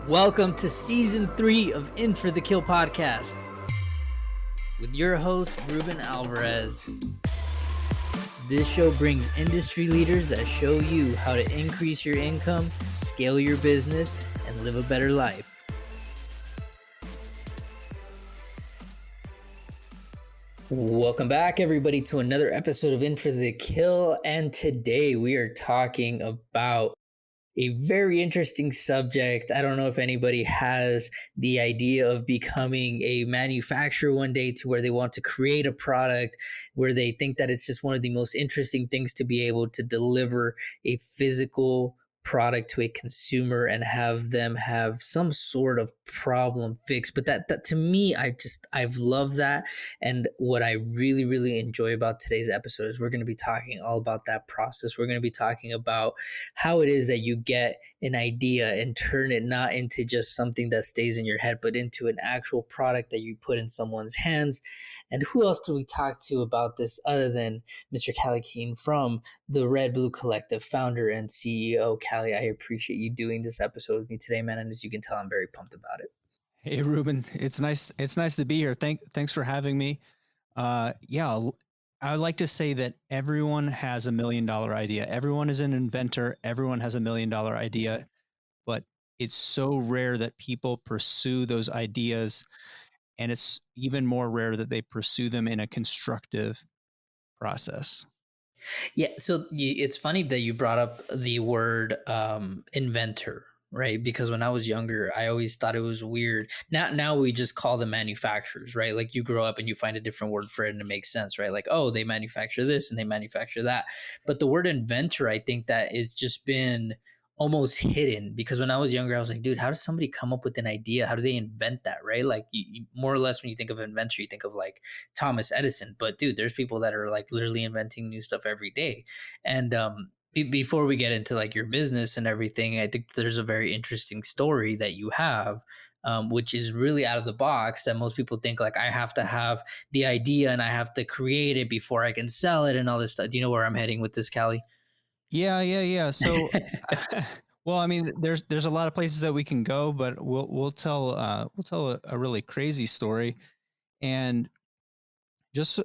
Welcome to season 3 of In for the Kill podcast with your host, Ruben Alvarez. This show brings industry leaders that show you how to increase your income, scale your business, and live a better life. Welcome back, everybody, to another episode of In for the Kill. And today we are talking about a very interesting subject. I don't know if anybody has the idea of becoming a manufacturer one day to where they want to create a product where they think that it's just one of the most interesting things to be able to deliver a physical product to a consumer and have them have some sort of problem fixed. But that to me, I've loved that. And what I really enjoy about today's episode is we're going to be talking all about that process. We're going to be talking about how it is that you get an idea and turn it not into just something that stays in your head, but into an actual product that you put in someone's hands. And who else could we talk to about this other than Mr. Callie Keene from the Red Blue Collective, founder and CEO. Callie, I appreciate you doing this episode with me today, man. And as you can tell, I'm very pumped about it. Hey, Ruben, it's nice to be here. Thanks for having me. I would like to say that everyone has $1 million idea. Everyone is an inventor. Everyone has $1 million idea, but it's so rare that people pursue those ideas, and it's even more rare that they pursue them in a constructive process. Yeah, so it's funny that you brought up the word inventor, right? Because when I was younger, I always thought it was weird. Now we just call them manufacturers, right? Like you grow up and you find a different word for it and it makes sense, right? Like, oh, they manufacture this and they manufacture that. But the word inventor, I think that it's just been almost hidden, because when I was younger, I was like, dude, how does somebody come up with an idea? How do they invent that, right? Like you, more or less, when you think of inventor, you think of like Thomas Edison. But dude, there's people that are like literally inventing new stuff every day. And before we get into like your business and everything, I think there's a very interesting story that you have, which is really out of the box, that most people think like I have to have the idea and I have to create it before I can sell it and all this stuff. Do you know where I'm heading with this, Callie? Yeah. So, well, I mean, there's a lot of places that we can go, but we'll tell a really crazy story. And just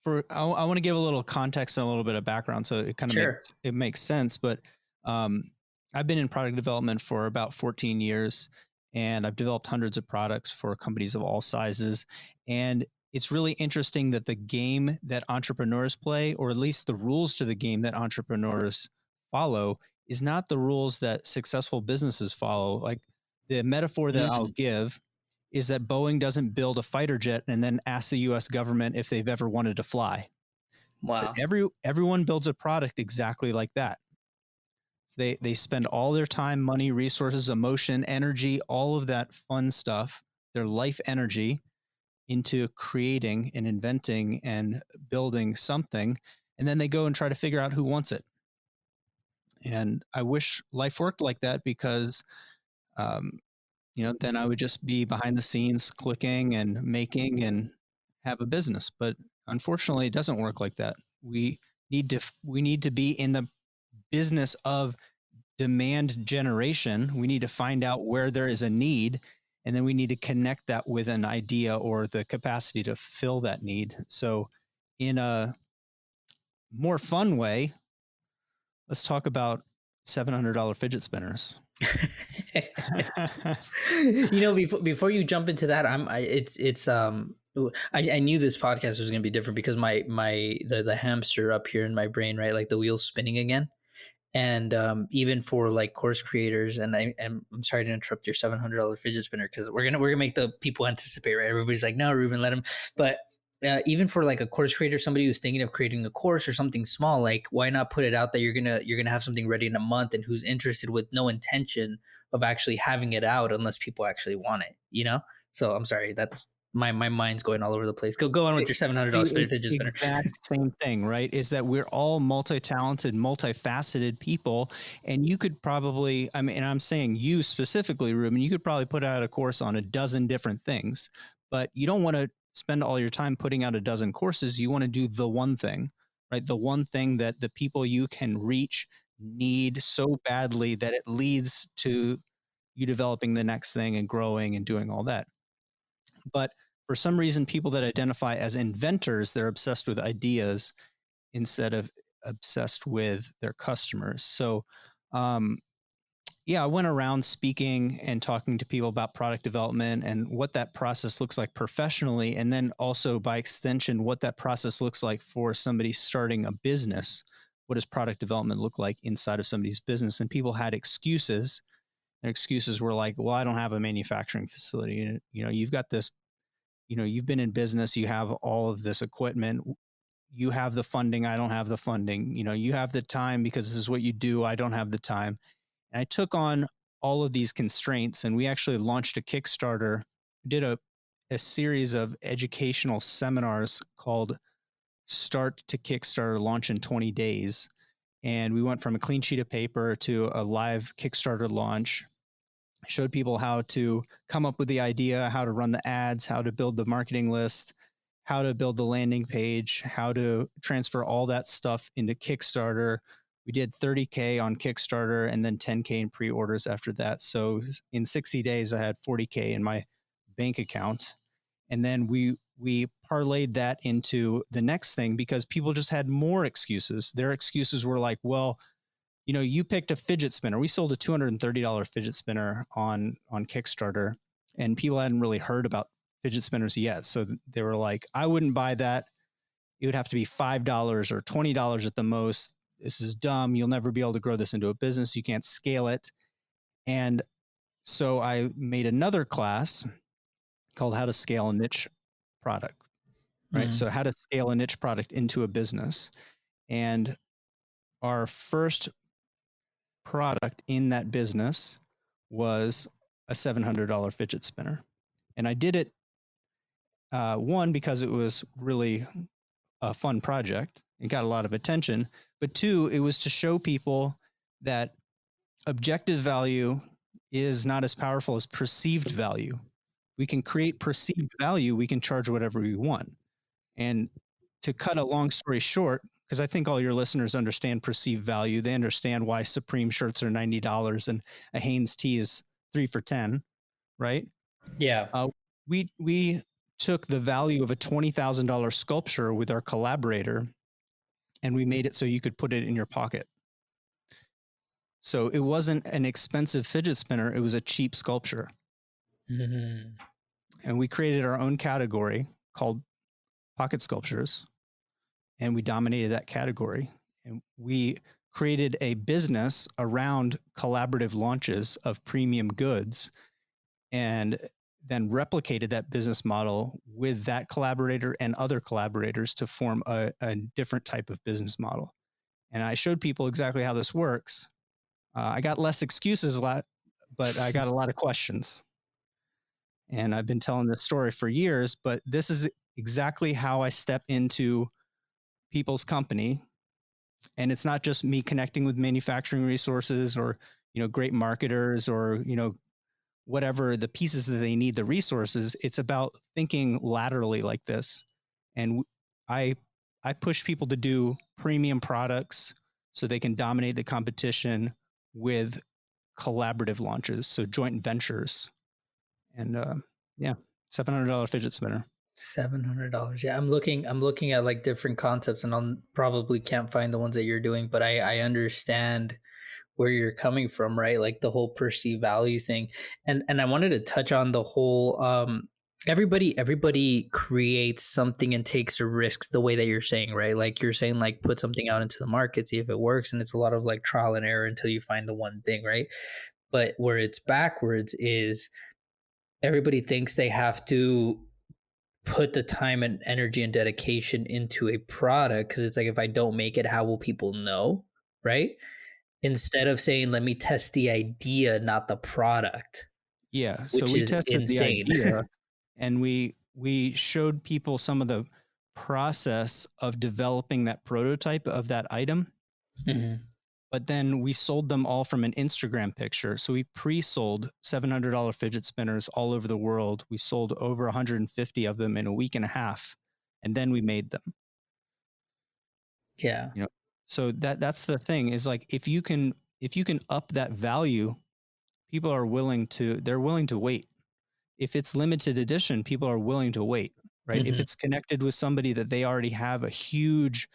I want to give a little context and a little bit of background, so it kind of Sure. makes sense. But I've been in product development for about 14 years, and I've developed hundreds of products for companies of all sizes. And it's really interesting that the game that entrepreneurs play, or at least the rules to the game that entrepreneurs follow, is not the rules that successful businesses follow. Like the metaphor that I'll give is that Boeing doesn't build a fighter jet and then ask the US government if they've ever wanted to fly. Wow. Everyone builds a product exactly like that. So they spend all their time, money, resources, emotion, energy, all of that fun stuff, their life energy, into creating and inventing and building something. And then they go and try to figure out who wants it. And I wish life worked like that, because then I would just be behind the scenes clicking and making and have a business. But unfortunately, it doesn't work like that. We need to be in the business of demand generation. We need to find out where there is a need, and then we need to connect that with an idea or the capacity to fill that need. So in a more fun way, let's talk about $700 fidget spinners. Before you jump into that, I knew this podcast was going to be different because the hamster up here in my brain, right? Like the wheels spinning again. And even for like course creators, and I'm sorry to interrupt your $700 fidget spinner, because we're gonna make the people anticipate, right? Everybody's like, no, Ruben, let him. But even for like a course creator, somebody who's thinking of creating a course or something small, like why not put it out that you're gonna have something ready in a month, and who's interested, with no intention of actually having it out unless people actually want it, you know? So I'm sorry, that's my mind's going all over the place. Go on with your $700 fidget spinner. Exact same thing, right? Is that we're all multi-talented, multifaceted people, and you could probably, I mean, and I'm saying you specifically, Ruben, you could probably put out a course on a dozen different things, but you don't want to spend all your time putting out a dozen courses. You want to do the one thing, right? The one thing that the people you can reach need so badly that it leads to you developing the next thing and growing and doing all that. But for some reason, people that identify as inventors, they're obsessed with ideas instead of obsessed with their customers. So, yeah, I went around speaking and talking to people about product development and what that process looks like professionally. And then also by extension, what that process looks like for somebody starting a business. What does product development look like inside of somebody's business? And people had excuses. Their excuses were like, well, I don't have a manufacturing facility. You know, you've got this, you know, you've been in business, you have all of this equipment, you have the funding, I don't have the funding. You know, you have the time because this is what you do, I don't have the time. And I took on all of these constraints, and we actually launched a Kickstarter, did a series of educational seminars called Start to Kickstarter Launch in 20 Days. And we went from a clean sheet of paper to a live Kickstarter launch, showed people how to come up with the idea, how to run the ads, how to build the marketing list, how to build the landing page, how to transfer all that stuff into Kickstarter. We did 30K on Kickstarter and then 10K in pre-orders after that. So in 60 days, I had 40K in my bank account. And then we parlayed that into the next thing because people just had more excuses. Their excuses were like, well, you know, you picked a fidget spinner. We sold a $230 fidget spinner on Kickstarter, and people hadn't really heard about fidget spinners yet. So they were like, I wouldn't buy that. It would have to be $5 or $20 at the most. This is dumb. You'll never be able to grow this into a business. You can't scale it. And so I made another class called How to Scale a Niche Product, right? Mm. So how to scale a niche product into a business. And our first product in that business was a $700 fidget spinner. And I did it, one, because it was really a fun project. It got a lot of attention. But two, it was to show people that objective value is not as powerful as perceived value. We can create perceived value. We can charge whatever we want. And to cut a long story short, because I think all your listeners understand perceived value. They understand why Supreme shirts are $90 and a Hanes tee is 3 for $10, right? Yeah. We took the value of a $20,000 sculpture with our collaborator, and we made it so you could put it in your pocket. So it wasn't an expensive fidget spinner. It was a cheap sculpture. Mm-hmm. And we created our own category called pocket sculptures, and we dominated that category. And we created a business around collaborative launches of premium goods, and then replicated that business model with that collaborator and other collaborators to form a different type of business model. And I showed people exactly how this works. I got less excuses a lot, but I got a lot of questions. And I've been telling this story for years, but this is exactly how I step into people's company. And it's not just me connecting with manufacturing resources or, you know, great marketers or, you know, whatever the pieces that they need, the resources. It's about thinking laterally like this. And I push people to do premium products so they can dominate the competition with collaborative launches. So joint ventures. And yeah, $700 fidget spinner. $700. Yeah, I'm looking at like different concepts, and I'll probably can't find the ones that you're doing, but I understand where you're coming from, right? Like the whole perceived value thing. And I wanted to touch on the whole everybody creates something and takes a risk the way that you're saying, right? Like you're saying, like put something out into the market, see if it works, and it's a lot of like trial and error until you find the one thing, right? But where it's backwards is everybody thinks they have to put the time and energy and dedication into a product because it's like, if I don't make it, how will people know, right? Instead of saying, let me test the idea, not the product, Yeah. So which we is tested the insane. idea and we showed people some of the process of developing that prototype of that item. Mhm. But then we sold them all from an Instagram picture. So we pre-sold $700 fidget spinners all over the world. We sold over 150 of them in a week and a half, and then we made them. Yeah. You know, so that's the thing is like if you can up that value, people are willing to, they're willing to wait. If it's limited edition, people are willing to wait, right? If Hmm. it's connected with somebody that they already have a huge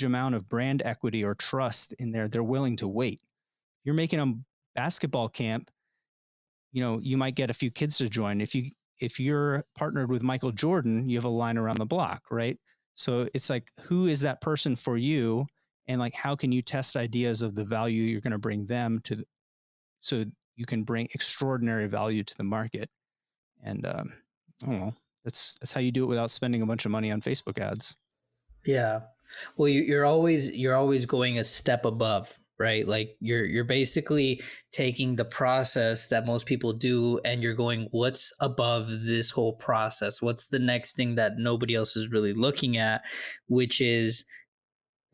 amount of brand equity or trust in there, they're willing to wait. You're making a basketball camp, you might get a few kids to join. If you're partnered with Michael Jordan, you have a line around the block, right? So it's like, who is that person for you? And like, how can you test ideas of the value you're going to bring them to, so you can bring extraordinary value to the market? And I don't know. That's how you do it without spending a bunch of money on Facebook ads. Yeah. Well, you're always going a step above, right? Like you're basically taking the process that most people do, and you're going, what's above this whole process? What's the next thing that nobody else is really looking at? Which is,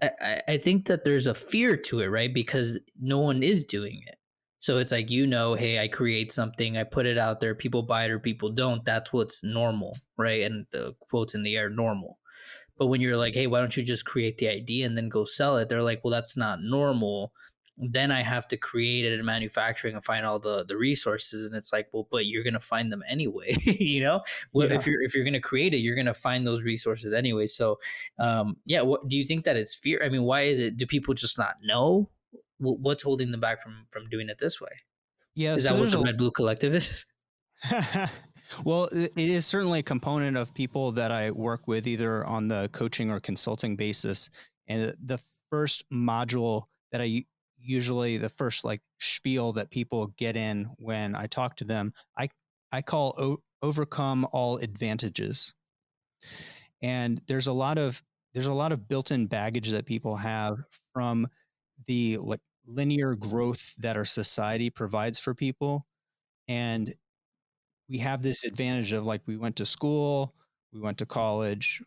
I think that there's a fear to it, right? Because no one is doing it. So it's like, hey, I create something, I put it out there, people buy it or people don't. That's what's normal, right? And the quotes in the air, normal. But when you're like, hey, why don't you just create the idea and then go sell it? They're like, well, that's not normal. Then I have to create it in manufacturing and find all the resources. And it's like, well, but you're gonna find them anyway. Well, Yeah. if you're gonna create it, you're gonna find those resources anyway. So yeah, what do you think that it's fear? I mean, why is it? Do people just not know? What's holding them back from doing it this way? Yeah. Is So that what there's the a, Red Blue Collective is? well, it is certainly a component of people that I work with either on the coaching or consulting basis. And the first module that usually the first like spiel that people get in when I talk to them, I call overcome all advantages. And there's a lot of built-in baggage that people have from the like linear growth that our society provides for people. And we have this advantage of like, we went to school, we went to college,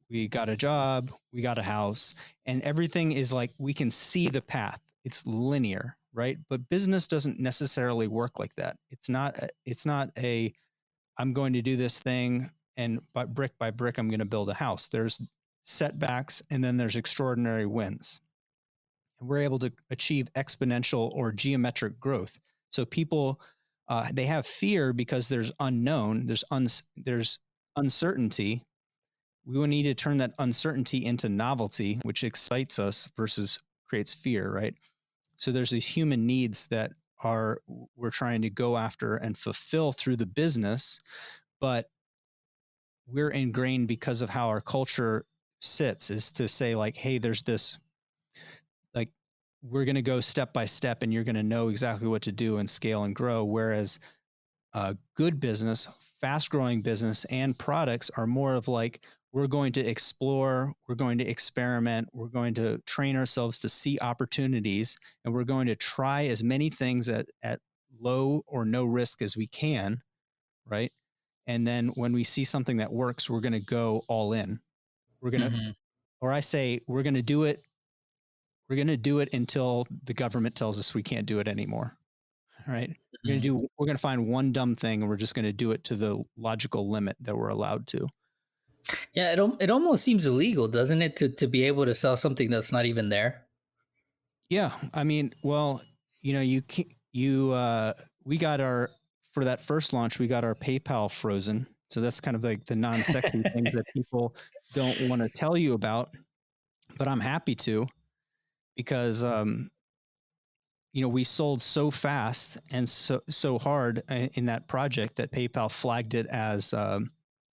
we got a job, we got a house, and everything is like, we can see the path. It's linear, right? But business doesn't necessarily work like that. It's not a I'm going to do this thing, and by brick I'm going to build a house. There's setbacks, and then there's extraordinary wins. And we're able to achieve exponential or geometric growth. So people, they have fear because there's unknown, there's uncertainty. We will need to turn that uncertainty into novelty, which excites us versus creates fear, right? So there's these human needs that we're trying to go after and fulfill through the business, but we're ingrained because of how our culture sits, is to say like, hey, there's this, like, we're going to go step by step and you're going to know exactly what to do and scale and grow. Whereas good business, fast growing business and products are more of like, we're going to explore, we're going to experiment, we're going to train ourselves to see opportunities, and we're going to try as many things at low or no risk as we can, right? And then when we see something that works, we're going to go all in. We're going to, Hmm. or I say, we're going to do it. We're going to do it until the government tells us we can't do it anymore. Right. We're going to find one dumb thing and we're just going to do it to the logical limit that we're allowed to. Yeah, it almost seems illegal, doesn't it, to be able to sell something that's not even there? Yeah. I mean, well, you can, we got for that first launch, we got our PayPal frozen. So that's kind of like the non-sexy things that people don't want to tell you about, but I'm happy to, because we sold so fast and so hard in that project that PayPal flagged it as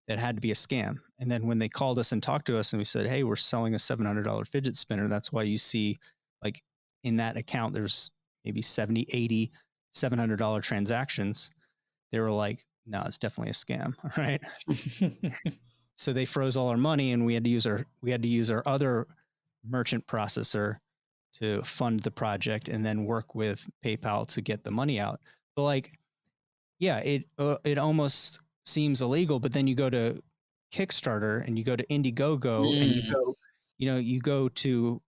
it had to be a scam. And then when they called us and talked to us and we said, hey, we're selling a $700 fidget spinner, that's why you see like in that account there's maybe 70, 80, $700 transactions. They were like, no, it's definitely a scam. Right. So they froze all our money, and we had to use our other merchant processor to fund the project and then work with PayPal to get the money out. But like, yeah, it almost seems illegal, but then you go to Kickstarter and you go to Indiegogo and Mm. you go to,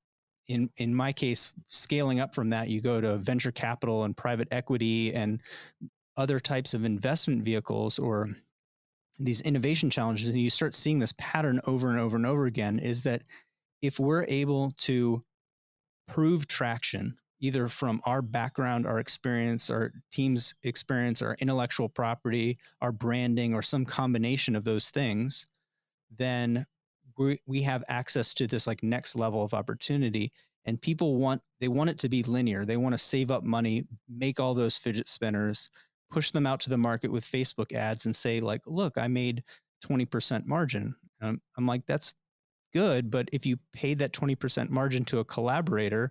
in my case, scaling up from that, you go to venture capital and private equity and other types of investment vehicles or these innovation challenges, and you start seeing this pattern over and over and over again, is that if we're able to prove traction either from our background, our experience, our team's experience, our intellectual property, our branding, or some combination of those things, then we have access to this like next level of opportunity. And people they want it to be linear. They want to save up money, make all those fidget spinners, push them out to the market with Facebook ads and say like, look, I made 20% margin. I'm like, that's good. But if you paid that 20% margin to a collaborator,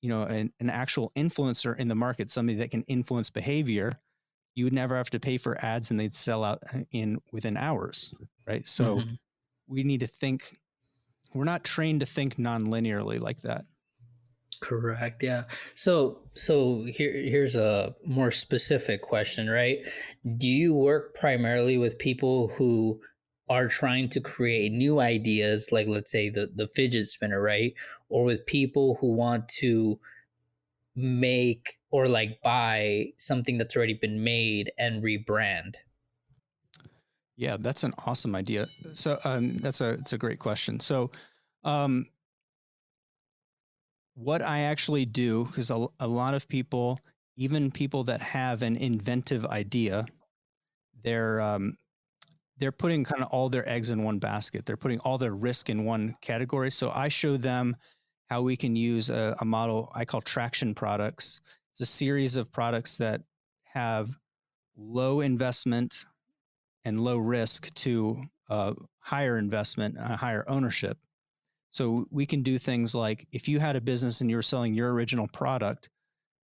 an actual influencer in the market, somebody that can influence behavior, you would never have to pay for ads and they'd sell out within hours. Right. So we need to think, we're not trained to think non-linearly like that. Correct. Yeah. So here's a more specific question, right? Do you work primarily with people who are trying to create new ideas, like let's say the fidget spinner, right? Or with people who want to make or like buy something that's already been made and rebrand? Yeah, that's an awesome idea. So it's a great question. So um, what I actually do, because a lot of people, even people that have an inventive idea, they're putting kind of all their eggs in one basket. They're putting all their risk in one category. So I show them how we can use a model I call traction products. It's a series of products that have low investment and low risk to higher investment, higher ownership. So we can do things like if you had a business and you were selling your original product,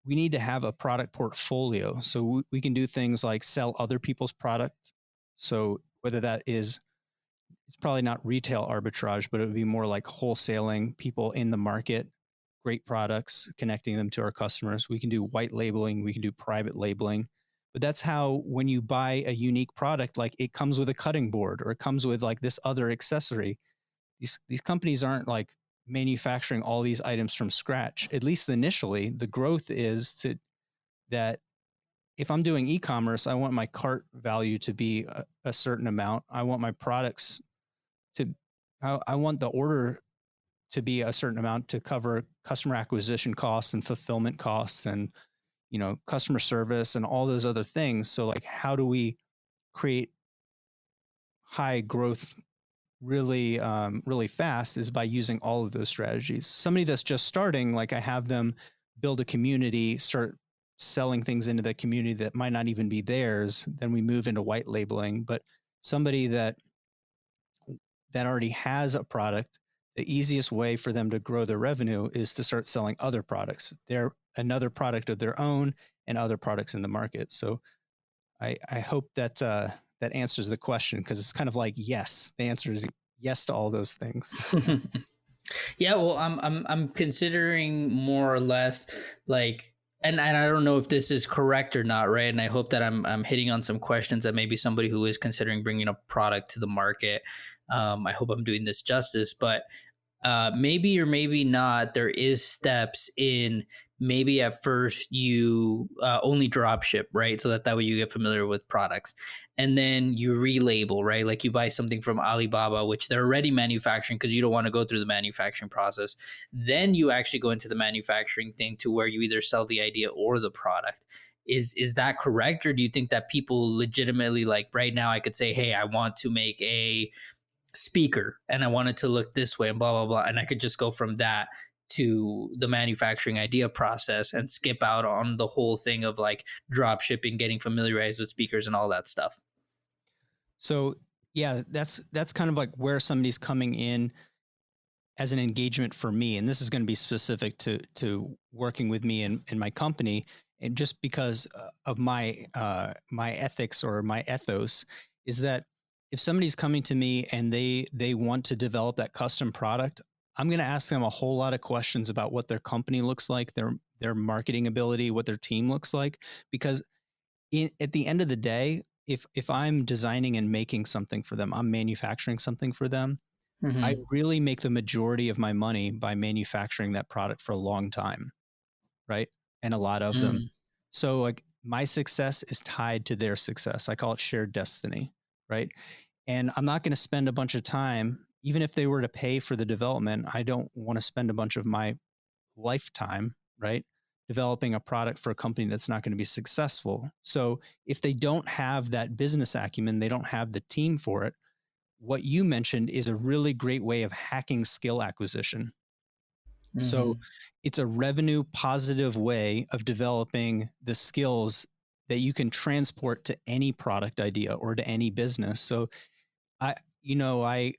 we need to have a product portfolio. So we can do things like sell other people's product. So whether that is, it's probably not retail arbitrage, but it would be more like wholesaling people in the market, great products, connecting them to our customers. We can do white labeling, we can do private labeling. But that's how, when you buy a unique product, like it comes with a cutting board or it comes with like this other accessory, these companies aren't like manufacturing all these items from scratch. At least initially, the growth is that if I'm doing e-commerce, I want my cart value to be a certain amount. I want my products to, I want the order to be a certain amount to cover customer acquisition costs and fulfillment costs and, customer service and all those other things. So like, how do we create high growth really fast is by using all of those strategies. Somebody that's just starting, like I have them build a community, start selling things into the community that might not even be theirs. Then we move into white labeling. But somebody that already has a product, the easiest way for them to grow their revenue is to start selling other products. They're another product of their own and other products in the market. So I hope that that answers the question, because it's kind of like, yes, the answer is yes to all those things. Yeah, well, I'm considering more or less like, and I don't know if this is correct or not, right? And I hope that I'm hitting on some questions that maybe somebody who is considering bringing a product to the market. I hope I'm doing this justice, but maybe or maybe not, there is steps in maybe at first you only drop ship, right? So that way you get familiar with products. And then you relabel, right? Like you buy something from Alibaba, which they're already manufacturing because you don't want to go through the manufacturing process. Then you actually go into the manufacturing thing to where you either sell the idea or the product. Is that correct? Or do you think that people legitimately, like right now, I could say, hey, I want to make a speaker and I want it to look this way and blah blah blah, and I could just go from that to the manufacturing idea process and skip out on the whole thing of like drop shipping, getting familiarized with speakers and all that stuff? So yeah, that's kind of like where somebody's coming in as an engagement for me, and this is going to be specific to working with me and my company, and just because of my ethics or my ethos, is that if somebody's coming to me and they want to develop that custom product, I'm going to ask them a whole lot of questions about what their company looks like, their marketing ability, what their team looks like, because at the end of the day, if I'm designing and making something for them, I'm manufacturing something for them, I Mm-hmm. really make the majority of my money by manufacturing that product for a long time, right? And a lot of them. Mm. So like my success is tied to their success. I call it shared destiny, right? And I'm not going to spend a bunch of time, even if they were to pay for the development, I don't want to spend a bunch of my lifetime right? Developing a product for a company that's not going to be successful. So if they don't have that business acumen, they don't have the team for it. What you mentioned is a really great way of hacking skill acquisition. So Mm-hmm. it's a revenue positive way of developing the skills that you can transport to any product idea or to any business. So I,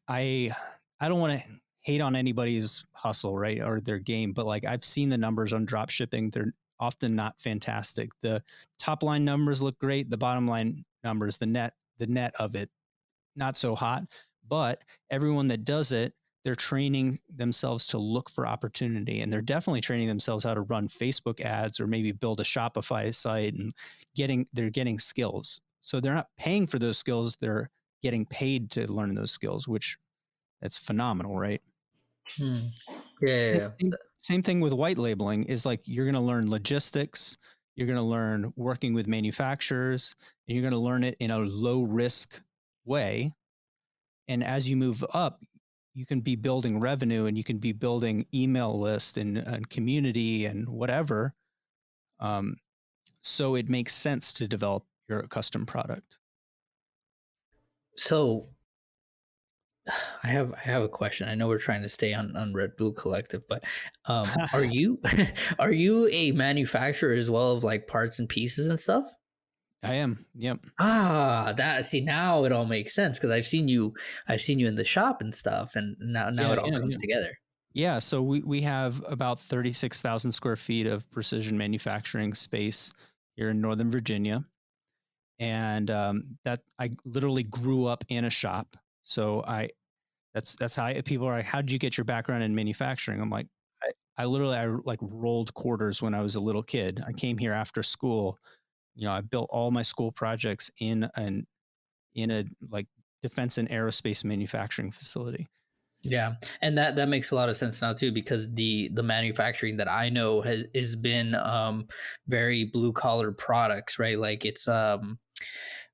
I don't want to hate on anybody's hustle, right? Or their game, but like I've seen the numbers on drop shipping. They're often not fantastic. The top line numbers look great. The bottom line numbers, the net of it, not so hot. But everyone that does it, they're training themselves to look for opportunity, and they're definitely training themselves how to run Facebook ads or maybe build a Shopify site, and they're getting skills. So they're not paying for those skills, they're getting paid to learn those skills, which that's phenomenal, right? Hmm. Yeah, yeah, Same, yeah. same thing with white labeling is like you're going to learn logistics, you're going to learn working with manufacturers, and you're going to learn it in a low risk way. And as you move up, you can be building revenue and you can be building email list and community and whatever. Um, so it makes sense to develop your custom product. So I have a question. I know we're trying to stay on Red Blue Collective, but are you are you a manufacturer as well of like parts and pieces and stuff? I am. Yep. Ah, that see now it all makes sense because I've seen you in the shop and stuff, and now Yeah. it all Yeah. comes Yeah. together. Yeah. So we have about 36,000 square feet of precision manufacturing space here in Northern Virginia. And that I literally grew up in a shop. So that's how people are like, how did you get your background in manufacturing? I'm like, I like rolled quarters when I was a little kid. I came here after school. I built all my school projects in a like defense and aerospace manufacturing facility. Yeah, and that makes a lot of sense now too because the manufacturing that I know has been very blue collar products, right? Like it's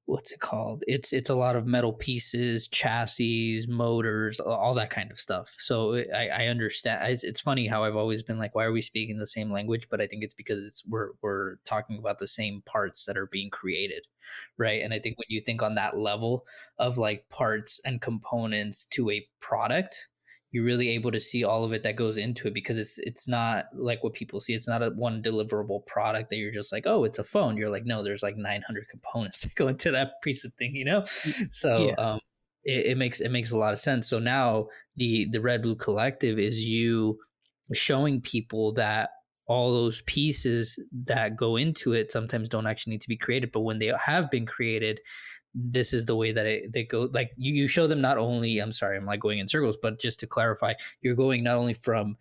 what's it called? It's a lot of metal pieces, chassis, motors, all that kind of stuff. So I understand. It's funny how I've always been like, why are we speaking the same language? But I think it's because we're talking about the same parts that are being created, right? And I think when you think on that level of like parts and components to a product, you're really able to see all of it that goes into it because it's not like what people see. It's not a one deliverable product that you're just like, oh, it's a phone. You're like, no, there's like 900 components that go into that piece of thing, you know. So Yeah. it makes a lot of sense. So now the Red Blue Collective is you showing people that all those pieces that go into it sometimes don't actually need to be created, but when they have been created, this is the way that they go. Like you show them not only, I'm sorry, I'm like going in circles, but just to clarify, you're going not only from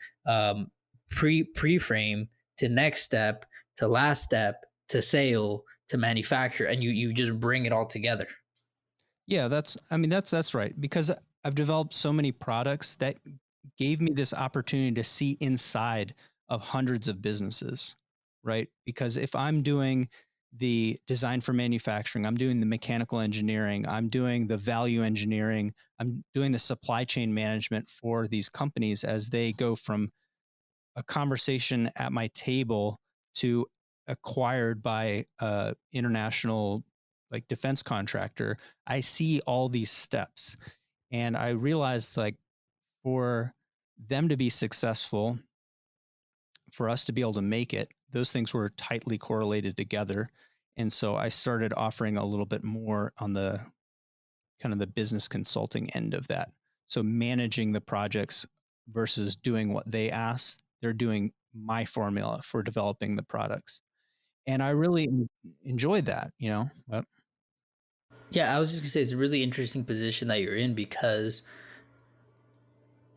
pre-frame to next step to last step to sale to manufacture, and you just bring it all together. Yeah, that's right. Because I've developed so many products that gave me this opportunity to see inside of hundreds of businesses, right? Because if I'm doing the design for manufacturing, I'm doing the mechanical engineering, I'm doing the value engineering, I'm doing the supply chain management for these companies as they go from a conversation at my table to acquired by a international like defense contractor. I see all these steps, and I realized like for them to be successful, for us to be able to make it, those things were tightly correlated together. And so I started offering a little bit more on the kind of the business consulting end of that. So managing the projects versus doing what they ask, they're doing my formula for developing the products. And I really enjoyed that. But Yeah, I was just gonna say it's a really interesting position that you're in because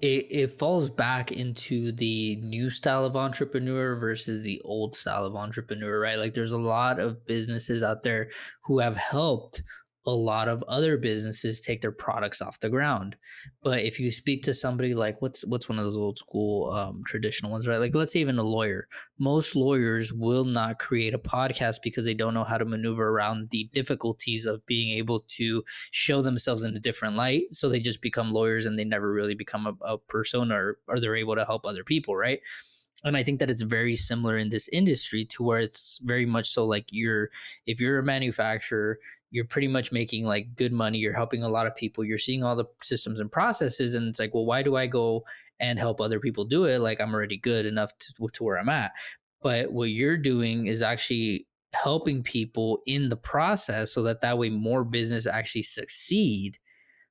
it falls back into the new style of entrepreneur versus the old style of entrepreneur, right? Like there's a lot of businesses out there who have helped a lot of other businesses take their products off the ground. But if you speak to somebody like what's one of those old school traditional ones, right? Like let's say even a lawyer. Most lawyers will not create a podcast because they don't know how to maneuver around the difficulties of being able to show themselves in a different light. So they just become lawyers and they never really become a persona or they're able to help other people, right? And I think that it's very similar in this industry to where it's very much so like if you're a manufacturer, you're pretty much making like good money, you're helping a lot of people, you're seeing all the systems and processes, and it's like, well, why do I go and help other people do it? Like I'm already good enough to where I'm at. But what you're doing is actually helping people in the process so that that way more business actually succeed,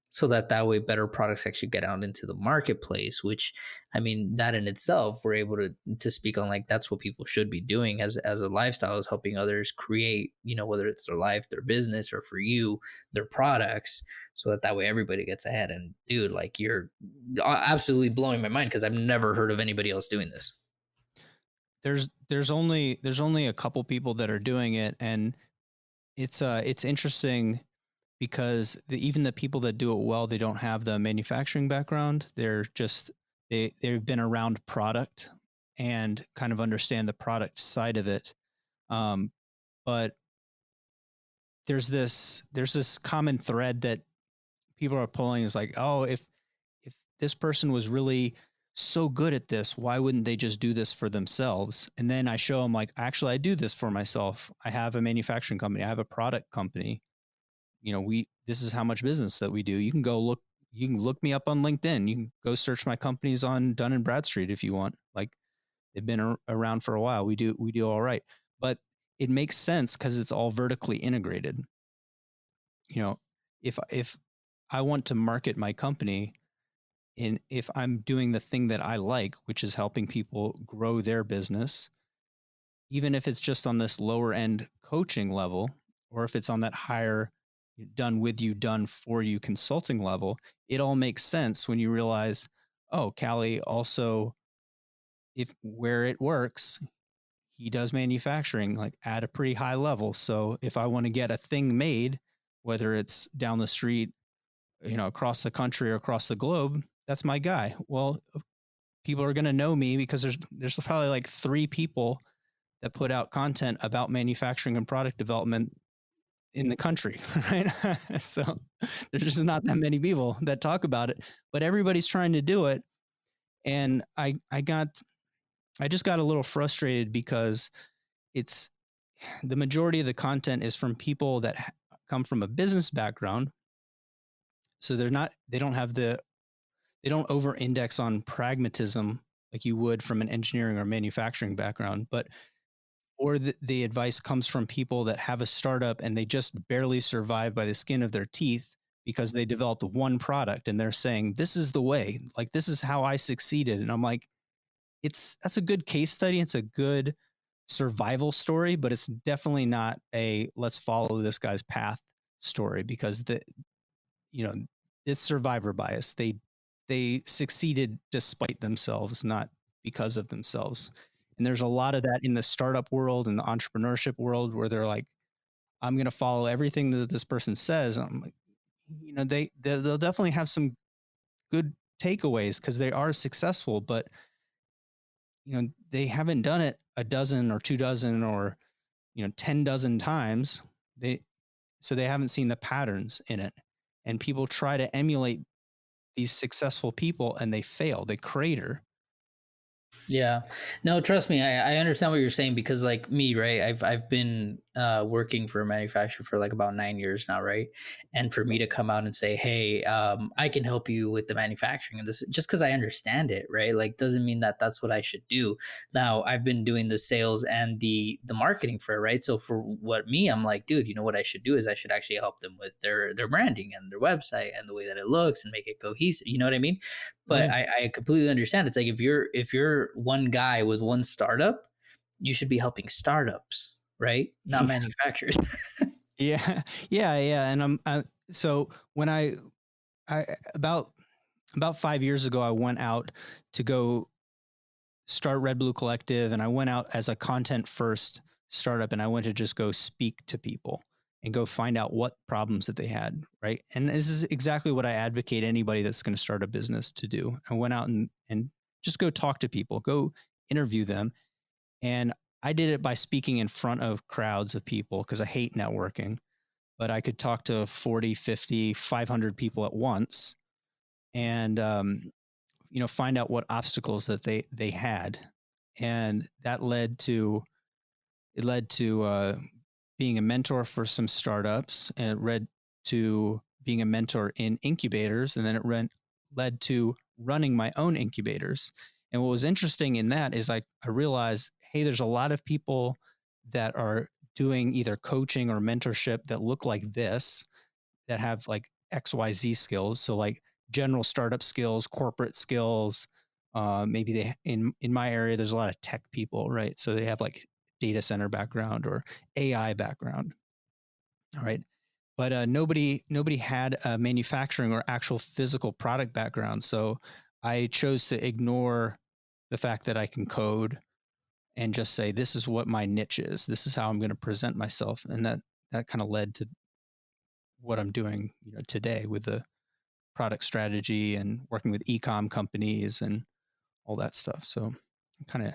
so that that way better products actually get out into the marketplace, which I mean that in itself we're able to speak on, like that's what people should be doing as a lifestyle, is helping others create, whether it's their life, their business, or for you, their products, so that that way everybody gets ahead. And dude, like you're absolutely blowing my mind because I've never heard of anybody else doing this. There's only a couple people that are doing it, and it's interesting because even the people that do it well, they don't have the manufacturing background. They're just they've been around product and kind of understand the product side of it. Um, but there's this common thread that people are pulling, is like, oh, if this person was really so good at this, why wouldn't they just do this for themselves? And then I show them, like, actually, I do this for myself. I have a manufacturing company. I have a product company. This is how much business that we do. You can look me up on LinkedIn. You can go search my companies on Dun and Bradstreet if you want. Like, they've been around for a while. We do all right. But it makes sense because it's all vertically integrated. You know, if I want to market my company, and if I'm doing the thing that I like, which is helping people grow their business, even if it's just on this lower end coaching level, or if it's on that higher done with you, done for you consulting level, it all makes sense when you realize, oh, Callie also, if where it works, he does manufacturing like at a pretty high level. So if I want to get a thing made, whether it's down the street, across the country or across the globe, that's my guy. Well, people are going to know me because there's probably like 3 people that put out content about manufacturing and product development in the country, right? So there's just not that many people that talk about it, but everybody's trying to do it. And I just got a little frustrated because it's the majority of the content is from people that come from a business background. So they don't over index on pragmatism like you would from an engineering or manufacturing background, but or the advice comes from people that have a startup and they just barely survive by the skin of their teeth because they developed one product and they're saying, this is the way, like, this is how I succeeded. And I'm like, that's a good case study. It's a good survival story, but it's definitely not a let's follow this guy's path story, because you know, it's survivor bias. They succeeded despite themselves, not because of themselves. And there's a lot of that in the startup world and the entrepreneurship world where they're like, I'm going to follow everything that this person says. I'm like, they'll definitely have some good takeaways because they are successful, but they haven't done it a dozen or 2 dozen or 10 dozen times. So they haven't seen the patterns in it. And people try to emulate these successful people and they fail, they crater. Yeah. No, trust me, I understand what you're saying because like me, right? I've been working for a manufacturer for like about 9 years now, right? And for me to come out and say, hey, I can help you with the manufacturing and this, just because I understand it, right? Like doesn't mean that that's what I should do. Now I've been doing the sales and the marketing for it, right? So for what me, I'm like, dude, you know what I should do is I should actually help them with their branding and their website and the way that it looks and make it cohesive. You know what I mean? Oh, But yeah. I completely understand. It's like if you're one guy with one startup, you should be helping startups, right? Not Yeah. manufacturers. Yeah. Yeah. Yeah. And so when I about 5 years ago, I went out to go start Red Blue Collective, and I went out as a content first startup, and I went to just go speak to people and go find out what problems that they had, right? And this is exactly what I advocate anybody that's going to start a business to do. I went out and just go talk to people, go interview them. And I did it by speaking in front of crowds of people because I hate networking, but I could talk to 40, 50, 500 people at once and find out what obstacles that they had. and that led to being a mentor for some startups, and it led to being a mentor in incubators, and then it led to running my own incubators. And what was interesting in that is I realized, hey, there's a lot of people that are doing either coaching or mentorship that look like this, that have like XYZ skills. So like general startup skills, corporate skills. Maybe they in my area, there's a lot of tech people, right? So they have like data center background or AI background. All right. But nobody had a manufacturing or actual physical product background. So I chose to ignore the fact that I can code and just say, this is what my niche is. This is how I'm going to present myself. And that kind of led to what I'm doing, today with the product strategy and working with e-com companies and all that stuff. So kind of,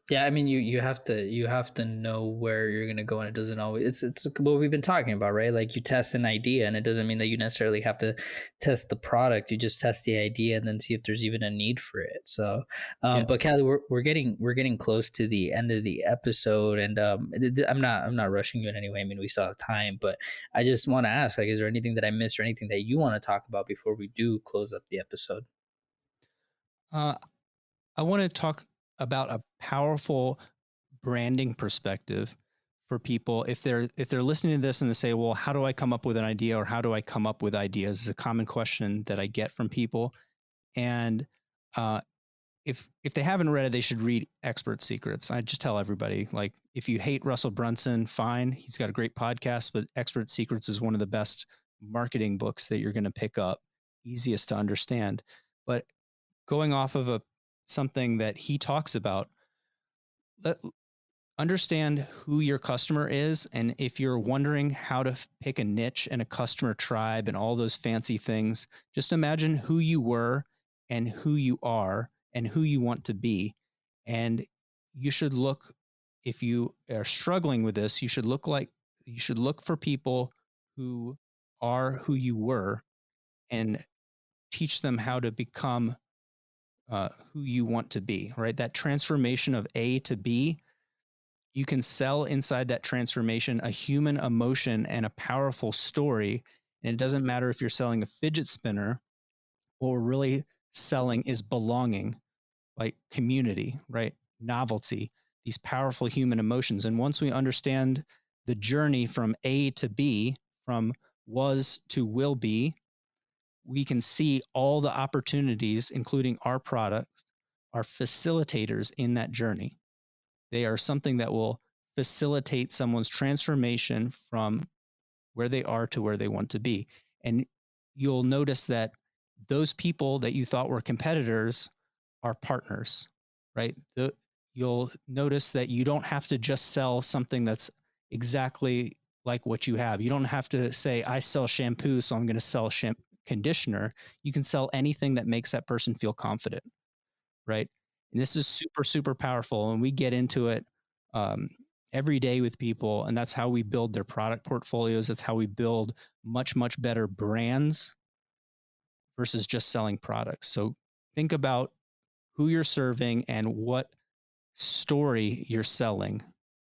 Yeah, I mean, you have to know where you're gonna go, and it doesn't always. It's what we've been talking about, right? Like you test an idea, and it doesn't mean that you necessarily have to test the product. You just test the idea and then see if there's even a need for it. So, yeah. but Callie, we're getting close to the end of the episode, and I'm not rushing you in any way. I mean, we still have time, but I just want to ask, like, is there anything that I missed or anything that you want to talk about before we do close up the episode? Uh, I want to talk about a powerful branding perspective for people if they're listening to this and they say, well, how do I come up with an idea, or how do I come up with ideas? Is a common question that I get from people. And uh, if they haven't read it, they should read Expert Secrets. I just tell everybody, like, if you hate Russell Brunson, fine. He's got a great podcast, but Expert Secrets is one of the best marketing books that you're going to pick up, easiest to understand. But going off of something that he talks about, understand who your customer is. And if you're wondering how to pick a niche and a customer tribe and all those fancy things, just imagine who you were and who you are and who you want to be. And you should look, if you are struggling with this, you should look for people who are who you were and teach them how to become who you want to be, right? That transformation of A to B, you can sell inside that transformation a human emotion and a powerful story. And it doesn't matter if you're selling a fidget spinner. What we're really selling is belonging, like community, right? Novelty, these powerful human emotions. And once we understand the journey from A to B, from was to will be, we can see all the opportunities, including our products, are facilitators in that journey. They are something that will facilitate someone's transformation from where they are to where they want to be. And you'll notice that those people that you thought were competitors are partners, right? You'll notice that you don't have to just sell something that's exactly like what you have. You don't have to say, I sell shampoo, so I'm going to sell conditioner. You can sell anything that makes that person feel confident, right? And this is super, super powerful. And we get into it every day with people. And that's how we build their product portfolios. That's how we build much, much better brands versus just selling products. So think about who you're serving and what story you're selling,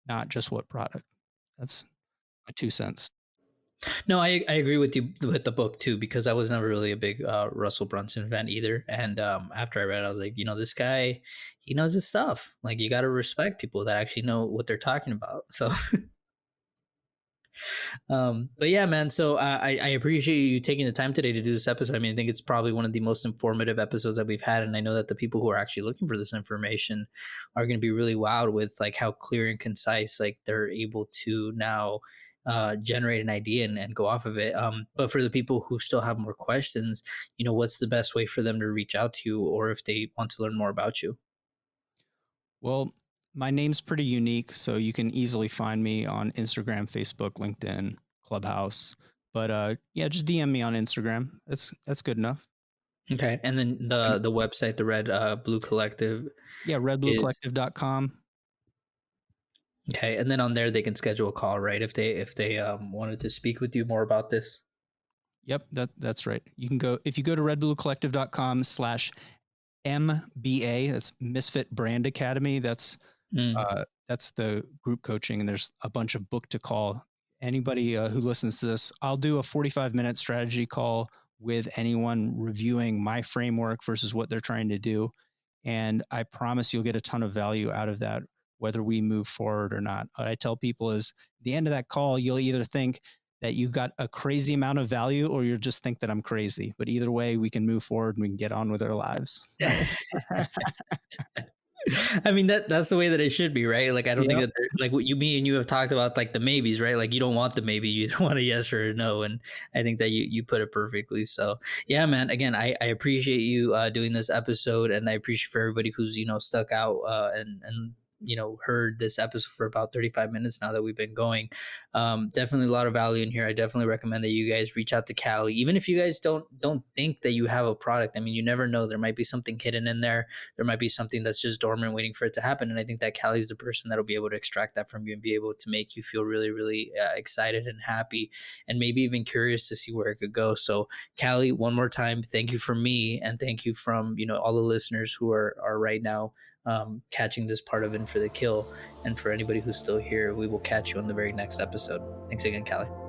not just what product. That's my 2 cents. No, I agree with you with the book too, because I was never really a big Russell Brunson fan either. And after I read it, I was like, this guy, he knows his stuff. Like you got to respect people that actually know what they're talking about. So, but yeah, man. So I appreciate you taking the time today to do this episode. I mean, I think it's probably one of the most informative episodes that we've had, and I know that the people who are actually looking for this information are going to be really wowed with like how clear and concise like they're able to now generate an idea and go off of it. But for the people who still have more questions, what's the best way for them to reach out to you, or if they want to learn more about you? Well, my name's pretty unique, so you can easily find me on Instagram, Facebook, LinkedIn, Clubhouse. But yeah, just DM me on Instagram. That's good enough. Okay, and then the website, the Red Blue Collective. Yeah, redbluecollective.com. Okay, and then on there they can schedule a call, right? If they wanted to speak with you more about this. Yep, that's right. You can go, if you go to redbluecollective.com/MLM, MBA. That's Misfit Brand Academy. Mm. That's the group coaching, and there's a bunch of book to call. Anybody who listens to this, I'll do a 45-minute strategy call with anyone reviewing my framework versus what they're trying to do. And I promise you'll get a ton of value out of that, whether we move forward or not. What I tell people is at the end of that call, you'll either think that you've got a crazy amount of value or you'll just think that I'm crazy. But either way, we can move forward and we can get on with our lives. I mean that's the way that it should be, right? Like I don't think Yep. that like what me and you have talked about, like the maybes, right? Like you don't want the maybe, you either want a yes or a no, and I think that you put it perfectly. So yeah, man. Again, I appreciate you doing this episode, and I appreciate for everybody who's stuck out and heard this episode for about 35 minutes now that we've been going. Definitely a lot of value in here. I definitely recommend that you guys reach out to Callie, even if you guys don't think that you have a product. I mean, you never know, there might be something hidden in there. There might be something that's just dormant waiting for it to happen, and I think that Callie's the person that'll be able to extract that from you and be able to make you feel really really excited and happy, and maybe even curious to see where it could go. So Callie, one more time, thank you from me, and thank you from all the listeners who are right now catching this part of In for the Kill. And for anybody who's still here, we will catch you on the very next episode. Thanks again, Callie.